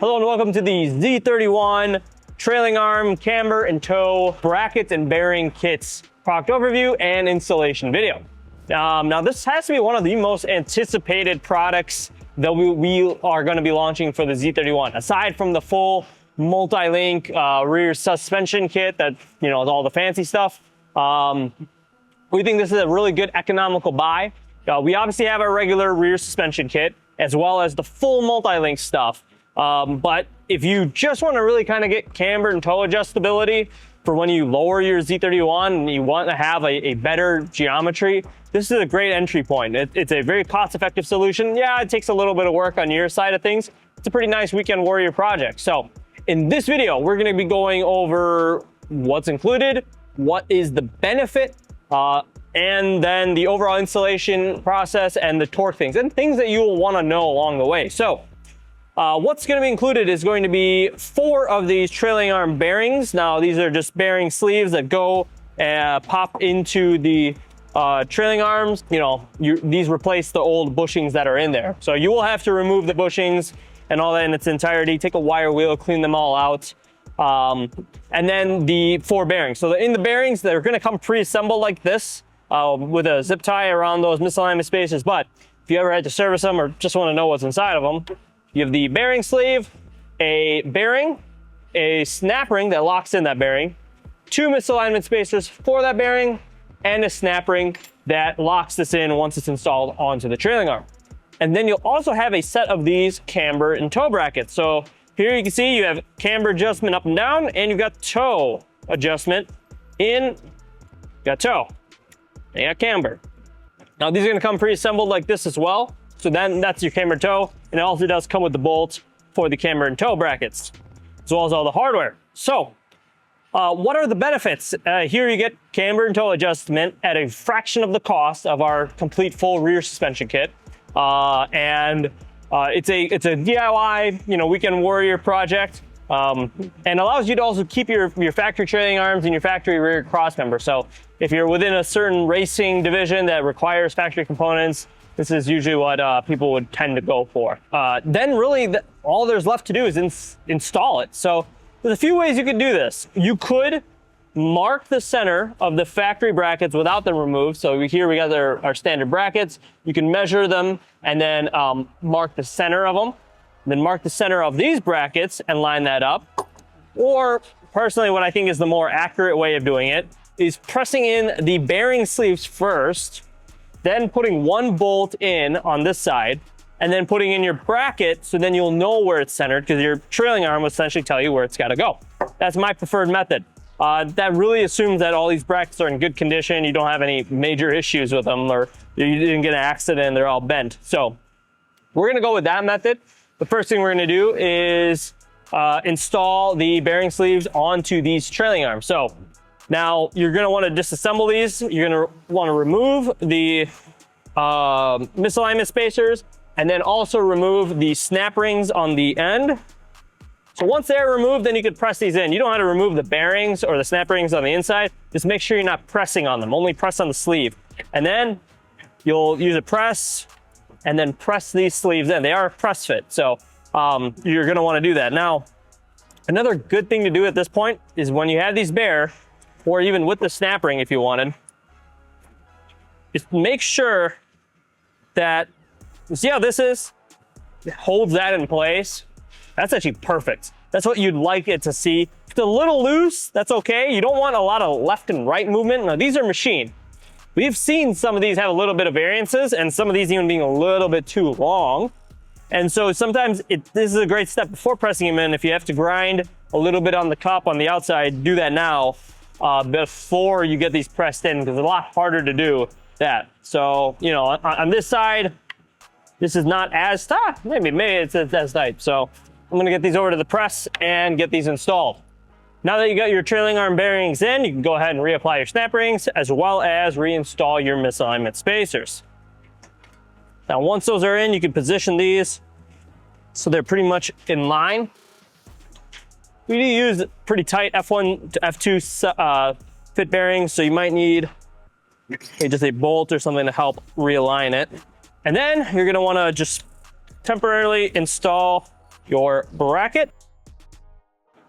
Hello and welcome to the Z31 trailing arm camber and toe brackets and bearing kits product overview and installation video. Now this has to be one of the most anticipated products that we are going to be launching for the Z31. Aside from the full multi-link rear suspension kit that, you know, all the fancy stuff, we think this is a really good economical buy. We obviously have our regular rear suspension kit as well as the full multi-link stuff. But if you just want to really kind of get camber and toe adjustability for when you lower your Z31 and you want to have a better geometry, this is a great entry point. It's a very cost-effective solution. Yeah, it takes a little bit of work on your side of things. It's a pretty nice weekend warrior project. So in this video, we're going to be going over what's included, what is the benefit, and then the overall installation process and the torque things and things that you will want to know along the way. So what's going to be included is going to be 4 of these trailing arm bearings. Now these are just bearing sleeves that go pop into the trailing arms. You know, these replace the old bushings that are in there. So you will have to remove the bushings and all that in its entirety, take a wire wheel, clean them all out. And then the 4 bearings. So in the bearings, they're going to come pre-assembled like this with a zip tie around those misalignment spacers. But if you ever had to service them or just want to know what's inside of them, you have the bearing sleeve, a bearing, a snap ring that locks in that bearing, 2 misalignment spacers for that bearing, and a snap ring that locks this in once it's installed onto the trailing arm. And then you'll also have a set of these camber and toe brackets. So here you can see you have camber adjustment up and down, and you've got toe adjustment in, you got toe, and you got camber. Now these are gonna come pre-assembled like this as well. So then that's your camber toe, and it also does come with the bolt for the camber and toe brackets, as well as all the hardware. So what are the benefits? Here you get camber and toe adjustment at a fraction of the cost of our complete full rear suspension kit. It's a DIY, you know, weekend warrior project, and allows you to also keep your factory trailing arms and your factory rear crossmember. So if you're within a certain racing division that requires factory components, this is usually what people would tend to go for. Then really all there's left to do is install it. So there's a few ways you could do this. You could mark the center of the factory brackets without them removed. So here we got our standard brackets. You can measure them and then mark the center of them. Then mark the center of these brackets and line that up. Or personally, what I think is the more accurate way of doing it is pressing in the bearing sleeves first, then putting 1 bolt in on this side, and then putting in your bracket, so then you'll know where it's centered, because your trailing arm will essentially tell you where it's got to go. That's my preferred method. That really assumes that all these brackets are in good condition, you don't have any major issues with them, or you didn't get an accident, they're all bent. So we're going to go with that method. The first thing we're going to do is install the bearing sleeves onto these trailing arms. So now you're going to want to disassemble these. You're going to want to remove the misalignment spacers, and then also remove the snap rings on the end. So once they're removed, then you could press these in. You don't have to remove the bearings or the snap rings on the inside. Just make sure you're not pressing on them. Only press on the sleeve. And then you'll use a press and then press these sleeves in. They are press fit, so you're going to want to do that. Now, another good thing to do at this point is when you have these bare, or even with the snap ring if you wanted, is make sure that, you see how this is? It holds that in place. That's actually perfect. That's what you'd like it to see. If it's a little loose, that's okay. You don't want a lot of left and right movement. Now these are machined. We've seen some of these have a little bit of variances, and some of these even being a little bit too long. And so sometimes this is a great step before pressing them in. If you have to grind a little bit on the cup on the outside, do that now before you get these pressed in, because it's a lot harder to do that. So, you know, on this side, this is not as tight. Maybe it's as tight. So I'm going to get these over to the press and get these installed. Now that you got your trailing arm bearings in, you can go ahead and reapply your snap rings as well as reinstall your misalignment spacers. Now once those are in, you can position these so they're pretty much in line. We do use pretty tight F1 to F2 fit bearings, so you might need just a bolt or something to help realign it. And then you're going to want to just temporarily install your bracket.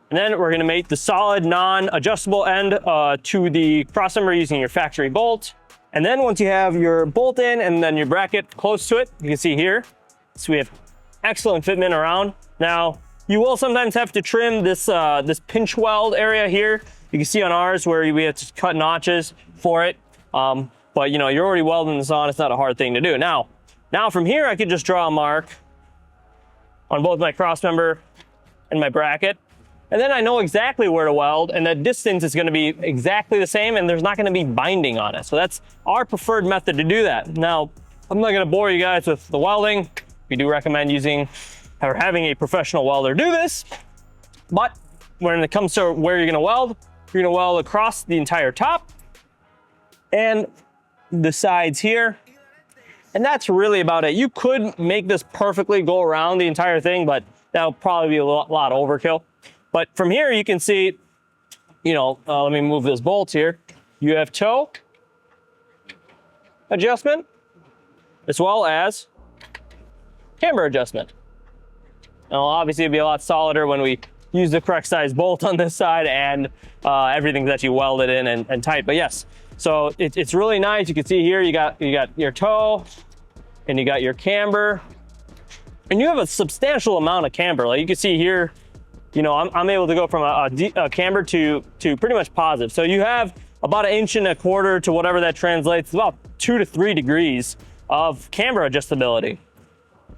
And then we're gonna make the solid non-adjustable end to the crossmember using your factory bolt. And then once you have your bolt in and then your bracket close to it, you can see here, so we have excellent fitment around. Now, you will sometimes have to trim this, this pinch weld area here. You can see on ours where we have to cut notches for it. But you know, you're already welding this on, it's not a hard thing to do. Now from here, I could just draw a mark on both my crossmember and my bracket. And then I know exactly where to weld, and the distance is gonna be exactly the same, and there's not gonna be binding on it. So that's our preferred method to do that. Now, I'm not gonna bore you guys with the welding. We do recommend using or having a professional welder do this. But when it comes to where you're gonna weld across the entire top and the sides here. And that's really about it. You could make this perfectly go around the entire thing, but that'll probably be a lot overkill. But from here, you can see, you know, let me move this bolt here. You have toe adjustment, as well as camber adjustment. Now, obviously, it'd be a lot solider when we use the correct size bolt on this side and everything's actually welded in and tight. But yes, so it's really nice. You can see here, you got your toe and you got your camber, and you have a substantial amount of camber. Like you can see here, you know, I'm able to go from a camber to pretty much positive. So you have about 1.25 inches to whatever that translates, about 2 to 3 degrees of camber adjustability.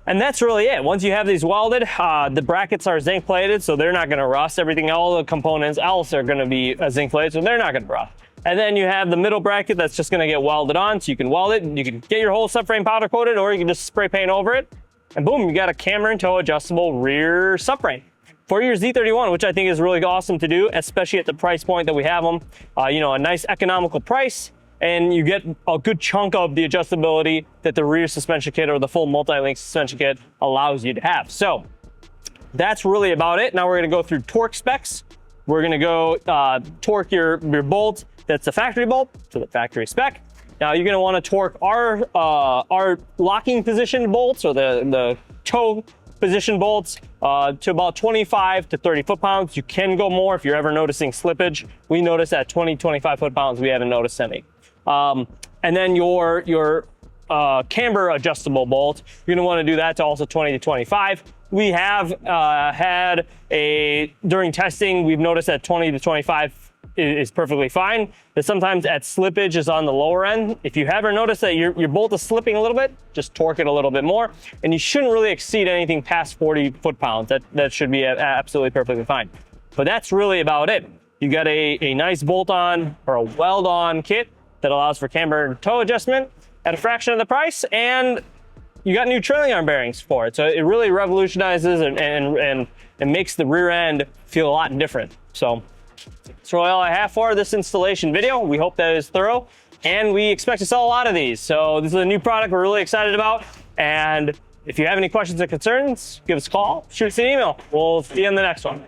And that's really it. Once you have these welded, the brackets are zinc plated, so they're not gonna rust. All the components else are gonna be zinc plated, so they're not gonna rust. And then you have the middle bracket that's just gonna get welded on, so you can weld it, and you can get your whole subframe powder coated, or you can just spray paint over it, and boom, you got a Camber and Toe adjustable rear subframe for your Z31, which I think is really awesome to do, especially at the price point that we have them. You know, a nice economical price, and you get a good chunk of the adjustability that the rear suspension kit or the full multi-link suspension kit allows you to have. So that's really about it. Now we're gonna go through torque specs. We're gonna go torque your bolt that's a factory bolt to the factory spec. Now you're gonna wanna torque our locking position bolts, or the toe position bolts, to about 25 to 30 foot-pounds. You can go more if you're ever noticing slippage. We notice at 20, 25 foot-pounds, we haven't noticed any. And then your camber adjustable bolt, you're gonna wanna do that to also 20 to 25. We have during testing, we've noticed that 20 to 25 is perfectly fine. But sometimes at slippage is on the lower end. If you ever notice that your bolt is slipping a little bit, just torque it a little bit more. And you shouldn't really exceed anything past 40 foot-pounds. That should be absolutely perfectly fine. But that's really about it. You got a nice bolt-on or a weld-on kit that allows for camber and toe adjustment at a fraction of the price, and you got new trailing arm bearings for it. So it really revolutionizes and makes the rear end feel a lot different. So that's really all I have for this installation video. We hope that is thorough, and we expect to sell a lot of these. So this is a new product we're really excited about. And if you have any questions or concerns, give us a call, shoot us an email. We'll see you in the next one.